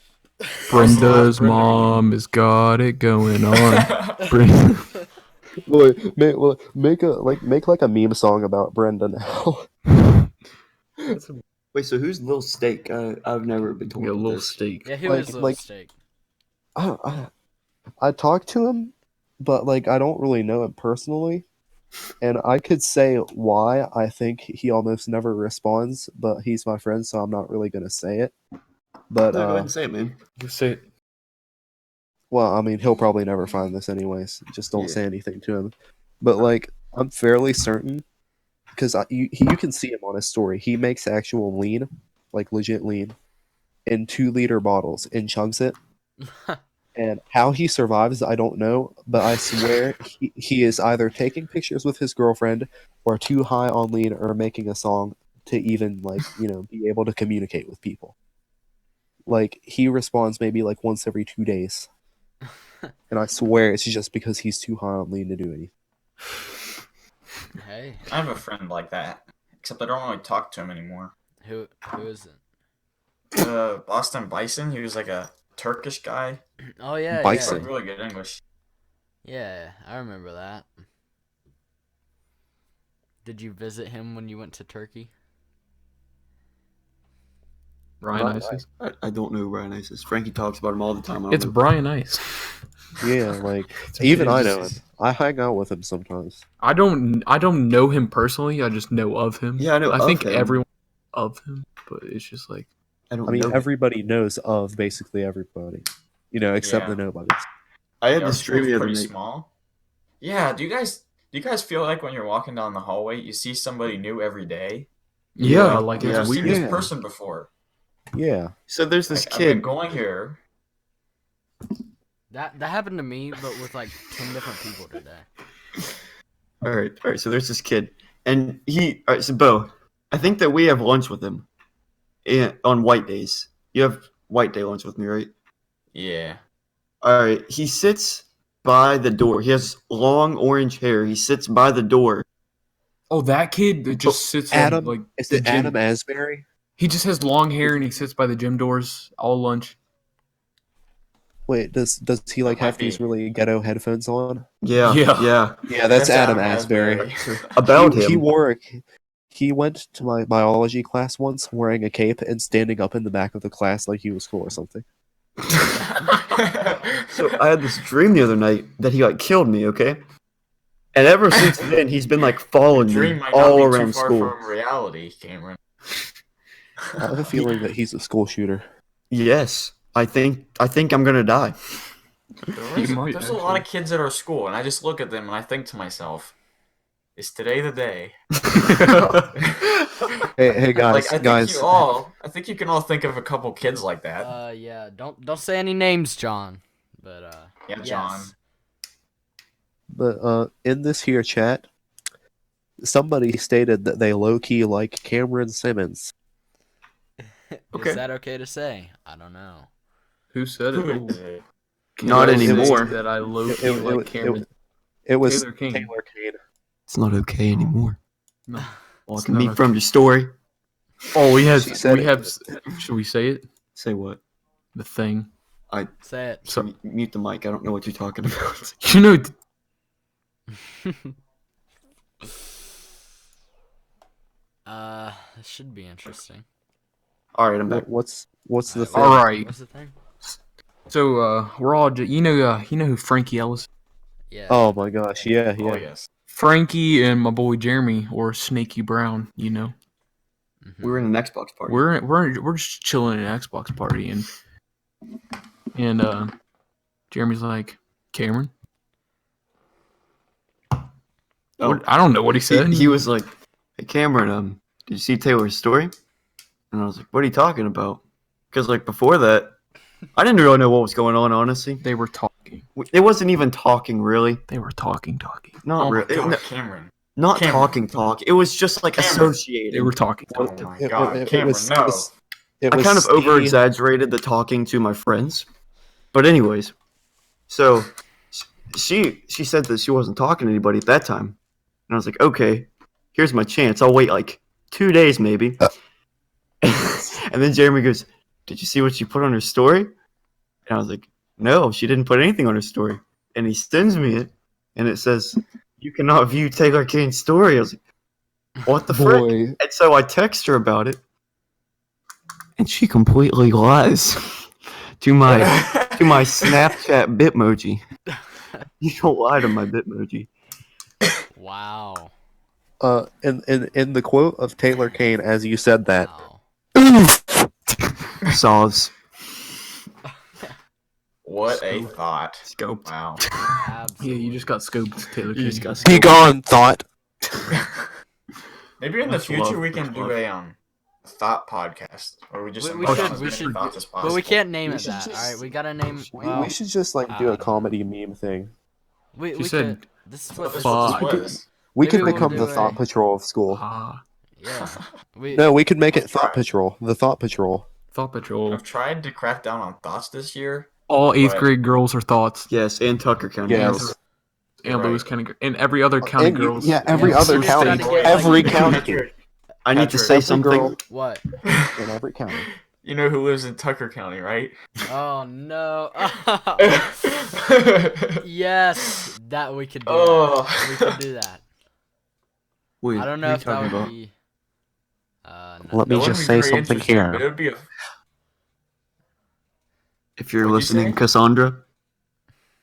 Brenda's Brenda mom has got it going on. Brenda. Make like a meme song about Brenda now. Wait, so who's Lil Steak? I've never been told Yeah, of little this. steak. Yeah, who Like- is Little like- Steak? I talked to him, but like I don't really know him personally, and I could say why I think he almost never responds, but he's my friend, so I'm not really gonna say it. But No, go ahead and say it, man. Just say it. well, I mean, he'll probably never find this anyways. Just don't Yeah. say anything to him. But like, I'm fairly certain because you can see him on his story. He makes actual lean, like legit lean, in 2-liter bottles and chugs it. And how he survives, I don't know. But I swear he is either taking pictures with his girlfriend, or too high on lean, or making a song to even be able to communicate with people. Like he responds maybe like once every 2 days. And I swear it's just because he's too high on lean to do anything. Hey, I have a friend like that, except I don't really talk to him anymore. who is it? Boston Bison. He was like a Turkish guy. Oh yeah, He Bison. spoke really good English. yeah. I remember that. Did you visit him when you went to Turkey? Brian Right. Ices. I don't know who Brian Ice is. Frankie talks about him all the time. I don't It's know. Brian Ice. Yeah, like It's even okay, I just- know him. I hang out with him sometimes. I don't know him personally. I just know of him. Yeah, I know I of think him. everyone of him, but it's just like I don't I mean, know. everybody knows of basically everybody, except Yeah. the nobodies. I had Yeah, our this dream school's the other pretty night. small. Yeah. Do you guys feel like when you're walking down the hallway, you see somebody new every day? yeah, Yeah, like I've yeah. it's seen weird. this Yeah. person before. Yeah, So there's this Like, I've been kid. going here. That happened to me, but with like 10 different people today. All right. So there's this kid, and he. All right, so Bo, I think that we have lunch with him, on white days. You have white day lunch with me, right? Yeah. All right. He sits by the door. He has long orange hair. He sits by the door. Oh, that kid that just sits Adam. on like Is the it gym. Adam Asbury? He just has long hair and he sits by the gym doors all lunch. Wait, does he like That might have these be. really ghetto headphones on? Yeah. Yeah. Yeah. Yeah, that's Adam Asbury. About He him. he went to my biology class once wearing a cape and standing up in the back of the class like he was cool or something. So I had this dream the other night that he like killed me. Okay. And ever since then, he's been like following Dream me might not all be around too far school. from reality, Cameron. I have a feeling that he's a school shooter. Yes, I think I'm gonna die. There's, might, there's a lot of kids at our school, and I just look at them and I think to myself, "Is today the day?" Hey guys, Like, I think guys. I think you can all think of a couple kids like that. Yeah. Don't say any names, John. But Yeah, yes. John. But in this here chat, somebody stated that they low key like Cameron Simmons. Okay. Is that okay to say? I don't know. Who said it? Who Oh, is it? Not Who said anymore. That I low It- key it- like it- Cameron. It was Taylor King. Taylor Kane. It's not okay anymore. No. Walking not me okay. from your story. Oh, She said it. Should we say it? Say what? The thing. Say it. So Mute the mic. I don't know what you're talking about. you know, This should be interesting. All right, I'm back. What's the thing? all right. What's the thing? So we're all you know who Frankie Ellis? Yeah. Oh my gosh, yeah. Oh yes. Frankie and my boy Jeremy, or Snaky Brown. You know, Mhm. We were in an Xbox party. we're just chilling at an Xbox party, and Jeremy's like, Cameron. Oh. What, I don't know what he said. He was like, "Hey Cameron, did you see Taylor's story?" And I was like, "What are you talking about?" Because like before that, I didn't really know what was going on. Honestly, They were talking. it wasn't even talking really. They were talking. Not Oh my really. God, Cameron. Not Cameron. talk. It was just like Cameron. associated. They were talking. Oh my God, Cameron, was, no. it I was kind of Steve- over exaggerated the talking to my friends. But anyways, so she said that she wasn't talking to anybody at that time. And I was like, okay, here's my chance. I'll wait like 2 days maybe. And then Jeremy goes, "Did you see what she put on her story?" And I was like, "No, she didn't put anything on her story." And he sends me it, and it says, "You cannot view Taylor Kane's story." I was like, "What the frick?" Boy. And so I text her about it, and she completely lies to my Snapchat Bitmoji. You don't lie to my Bitmoji. Wow. In the quote of Taylor Kane, as you said that, Wow. Saws. What a thought. Scoped. Wow. Yeah, you just got scoped, Taylor. You just King. got be scoped. gone, thought. Maybe in the Much future love, we can much do love. a thought podcast, or we just We invite should- on as we many should- thoughts as But possible. we can't name We it should that. just- All right, we gotta name. We should just like do a comedy meme thing. We She said, could. This is That's what what this this Fuck. was. We Maybe could we'll become do the a- Thought Patrol of school. Yeah. We. No, we could make it Let's Thought try. Patrol. The Thought Patrol. Thought Patrol. I've tried to crack down on thoughts this year. All 8th But- grade girls are thoughts. Yes, and Tucker County. Yes. And You're Lewis right. County. And every other county And girls. yeah, every Yeah, other we just county. gotta get, Every like- county. Patrick, I need to Patrick, say every something. girl What? in every county. You know who lives in Tucker County, right? Oh no. Yes, that we could do. Oh. That. We could do that. Wait, I don't what know are if you that talking would about? be. No. Let me That would just be say very something interesting, here. but it would be a If you're What'd you listening, say? Cassandra,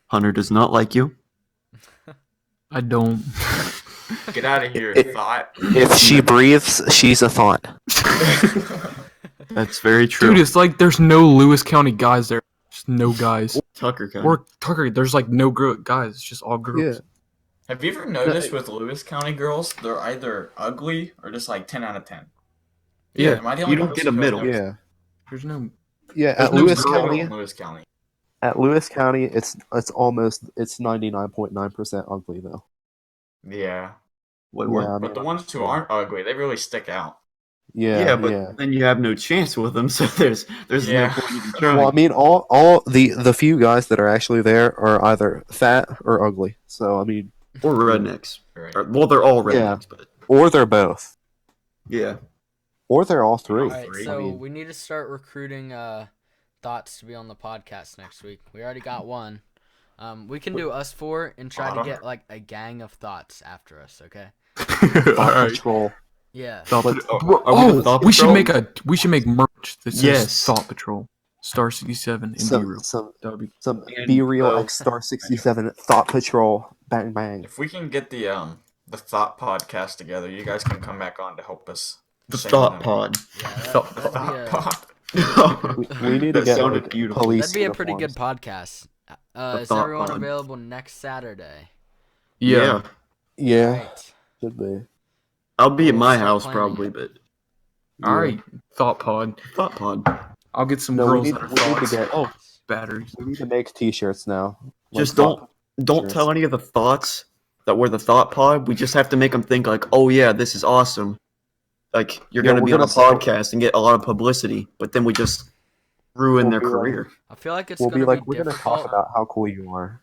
Hunter does not like you. I don't. get out of here, thought. If she breathes, she's a thought. That's very true. Dude, it's like there's no Lewis County guys there. Just no guys. Tucker County. Or Tucker, there's like no guys. It's just all girls. Yeah. Have you ever noticed with Lewis County girls, they're either ugly or just like 10 out of 10? Yeah, Am I the you only don't person get a who has middle. noticed Yeah. There's no. Yeah. There's At no Lewis girl County, in Lewis County? at Lewis County, it's 99.9% ugly though. Yeah. Wait, Yeah, what? I But mean, the ones who aren't ugly, they really stick out. yeah, but yeah. then you have no chance with them, so there's Yeah. no point even trying. Well, I mean, all the few guys that are actually there are either fat or ugly. So I mean, or rednecks. Right. Well, they're all Yeah. rednecks, but or they're both, yeah. or they're all three. All right, Three. so I mean- we need to start recruiting thoughts to be on the podcast next week. We already got one. We can do us four and try to get like a gang of thoughts after us. Okay. Thought Alright. Patrol. Yeah. Thought But- Patrol. Are we the Thought we should Patrol? make merch that says Yes. Thought Patrol. Star 67 and Some B-Real. That would be some And, Be Real uh, X Star 67 Thought Patrol. Bang bang. If we can get the thought podcast together, you guys can come back on to help us. the sing Thought them. Pod. Yeah. Thought- That'd be Thought a, pod. We need to That get sounded like, beautiful. police. that'd be a pretty good uniforms. podcast. The Is Thought everyone Pod. available next Saturday? Yeah. Yeah, Right. should be. I'll be at We'll my start house planning. probably, but Alright. Thought Pod. Thought Pod. I'll get some No, we girls need- that are we need to thoughts. get- Oh, batteries. We need to make T-shirts now. Like Just don't Thought- tell any of the thoughts that were the Thought Pod. We just have to make them think like, oh yeah, this is awesome. Like you're Yeah, gonna we're be on a gonna say- podcast and get a lot of publicity, but then we just ruin We'll their be like- career. I feel like it's We'll gonna be like, be we're gonna difficult. talk about how cool you are.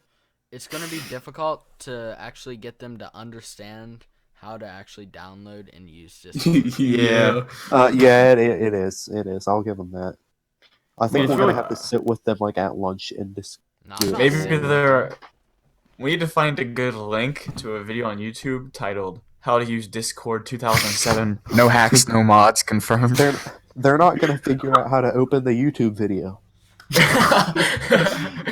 It's gonna be difficult to actually get them to understand how to actually download and use this. Yeah. Yeah, it is. It is. I'll give them that. I think it's we're gonna really- have to sit with them like at lunch and just. No, I'm not Maybe saying that. there. We need to find a good link to a video on YouTube titled "How to Use Discord 2007." No hacks, no mods, confirmed. They're not gonna figure out how to open the YouTube video.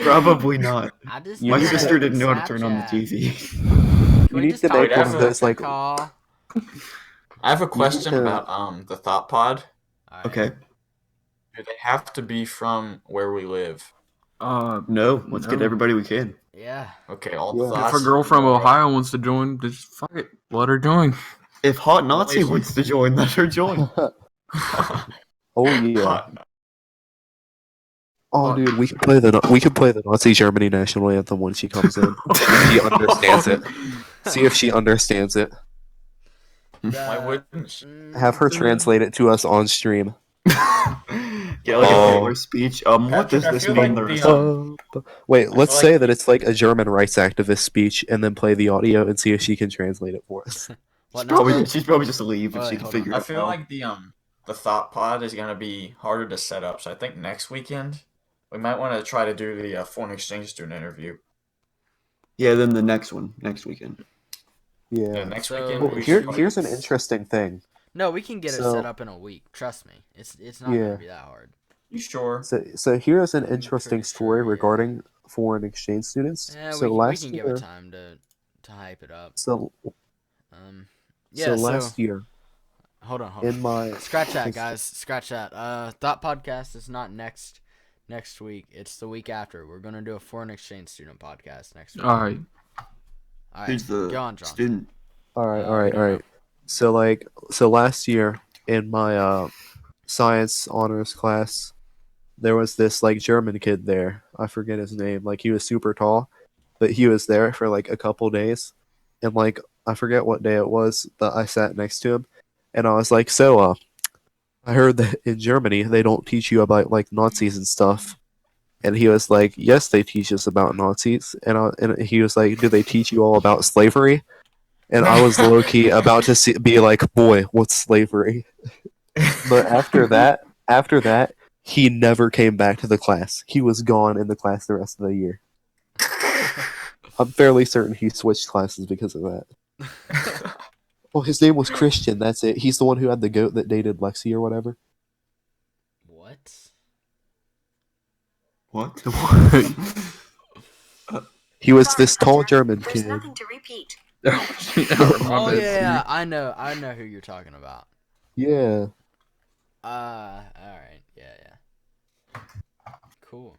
Probably not. I just You My need to- sister didn't know how to turn on the Snapchat. TV. Can You we need just to talk make one about of those, the like- call? I have a question to- about the Thought Pod. Alright. Okay. Do they have to be from where we live? No, let's get No. everybody we can. Yeah. Okay, all Yeah. the If thoughts. If a girl from Ohio wants to join, just fuck it. Let her join. If Hot Nazi wants to join, let her join. Oh yeah. Oh dude, we can play the Nazi Germany national anthem when she comes in. If she understands it. See if she understands it. Why wouldn't she? Have her translate it to us on stream. Get like Oh. a Hitler speech. What does Patrick, I this feel mean? like The the, rest Wait, let's like- say that it's like a German rights activist speech, and then play the audio and see if she can translate it for us. What now, bro? She's probably just leave if Wait, she can hold figure on. it I feel out. like the thought pod is gonna be harder to set up, so I think next weekend we might want to try to do the foreign exchange student interview. Yeah, then the next weekend. Yeah. Next So, weekend. Well, We here- should, here's an interesting thing. No, we can get it So- set up in a week. Trust me. It's not Yeah. gonna be that hard. You sure? So here's an I'm interesting pretty story sure, yeah. regarding foreign exchange students. Yeah, So we last can give year, it time to hype it up. so Yeah. so last year Hold on. in my Scratch that, guys. Scratch that. Thought podcast is not next week. It's the week after. We're gonna do a foreign exchange student podcast next week. All right. All right. Who's the Go on, John. student? all right, we don't know. So last year in my science honors class, there was this like German kid there. I forget his name. Like he was super tall, but he was there for like a couple days, and like I forget what day it was that I sat next to him, and I was like, so I heard that in Germany they don't teach you about like Nazis and stuff. And he was like, yes, they teach us about Nazis. And he was like, do they teach you all about slavery? And I was low key about to be like, boy, what's slavery? But after that, he never came back to the class. He was gone in the class the rest of the year. I'm fairly certain he switched classes because of that. Well, his name was Christian. That's it. He's the one who had the goat that dated Lexi or whatever. What? What? He was this tall German There's kid. nothing to repeat. Oh yeah, I know who you're talking about. Yeah. All right, yeah. Cool.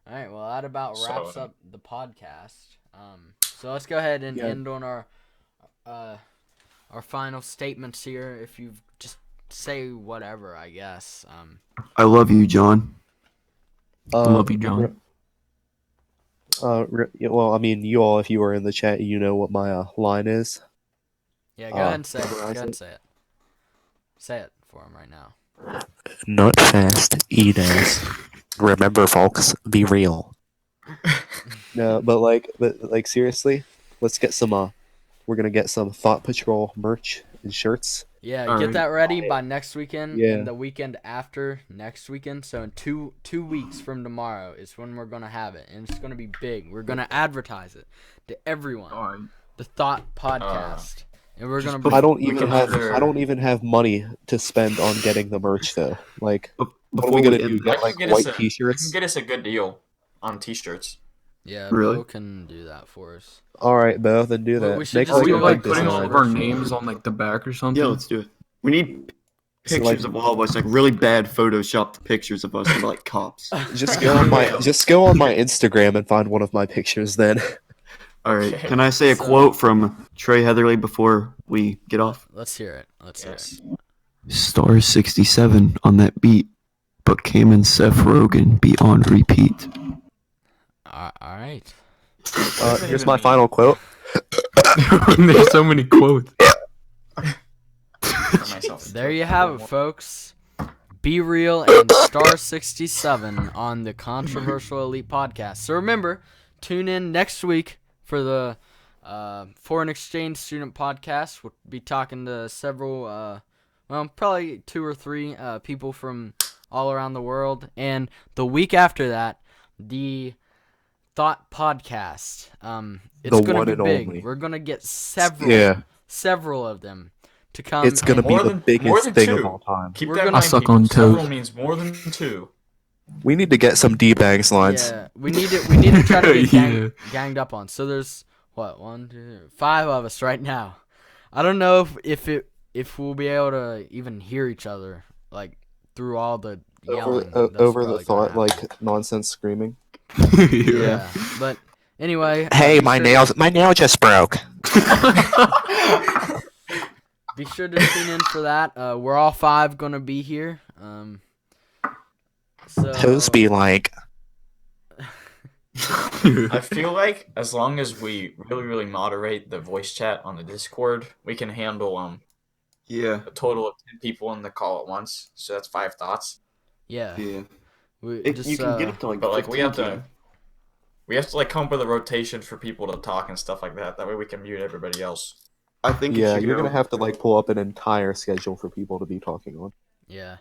All right, well that about wraps up the podcast. So let's go ahead and end on our final statements here. If you just say whatever, I guess. I love you, John. I love you, John. Well, I mean, you all, if you were in the chat, you know what my line is. Yeah, go ahead and say it. Go memorize ahead and it. say it. Say it for him right now. Not fast, eat ass. Remember, folks, be real. No, but like seriously, let's get some. We're gonna get some Thought Patrol merch and shirts. Yeah, All get right. that ready by next weekend Yeah. and the weekend after next weekend. So in two weeks from tomorrow is when we're gonna have it, and it's gonna be big. We're gonna advertise it to everyone. All right. The Thought Podcast, and we're gonna. I don't We even can have either- I don't even have money to spend on getting the merch though. Like, what are Before we gonna we do? end Get I like can get us white a- T-shirts? You can get us a good deal on t-shirts. Yeah, Really? Bo can do that for us. All right, Bo, then do Well, that. we should Make just Are like we do a it like big putting all design. of our names on like the back or something? Yeah, let's do it. We need So, pictures like- of all of us, like really bad photoshopped pictures of us, with, like cops. Just go on my Instagram and find one of my pictures then. All right. Okay. Can I say a So- quote from Trey Heatherly before we get off? Let's hear it. Let's hear Yes. it. Star 67 on that beat, but Cam and Seth Rogen be on repeat. All right. Here's my final quote. There's so many quotes. For myself. There you have it, folks. Be Real and Star 67 on the Controversial Elite Podcast. So remember, tune in next week for the Foreign Exchange Student Podcast. We'll be talking to several, probably 2 or 3 people from all around the world. And the week after that, the Thought Podcast. It's The going one to and be big. only. We're going to get several of them to come. It's gonna and- be More the than- more biggest than thing of 2. all time. Keep We're that in gonna- mind, I suck people. on Several toes. means more than 2. We need to get some D-bags lines. Yeah, we need to try to get Yeah. ganged up on. So there's what 1, 2, 5 of us right now. I don't know if we'll be able to even hear each other like through all the yelling. That's Over the probably thought, gonna happen. like nonsense screaming. Yeah, but anyway. Hey, be my sure- nail just broke. Be sure to tune in for that. We're all 5 gonna be here. So Toes be like, I feel like as long as we really, really moderate the voice chat on the Discord, we can handle Yeah. a total of 10 people in the call at once. So that's 5 thoughts. yeah, Yeah. we It, just you can get it to like But like we have 15. to like come up with a rotation for people to talk and stuff like that. That way we can mute everybody else. I think Yeah, you're gonna have to like pull up an entire schedule for people to be talking on. Yeah.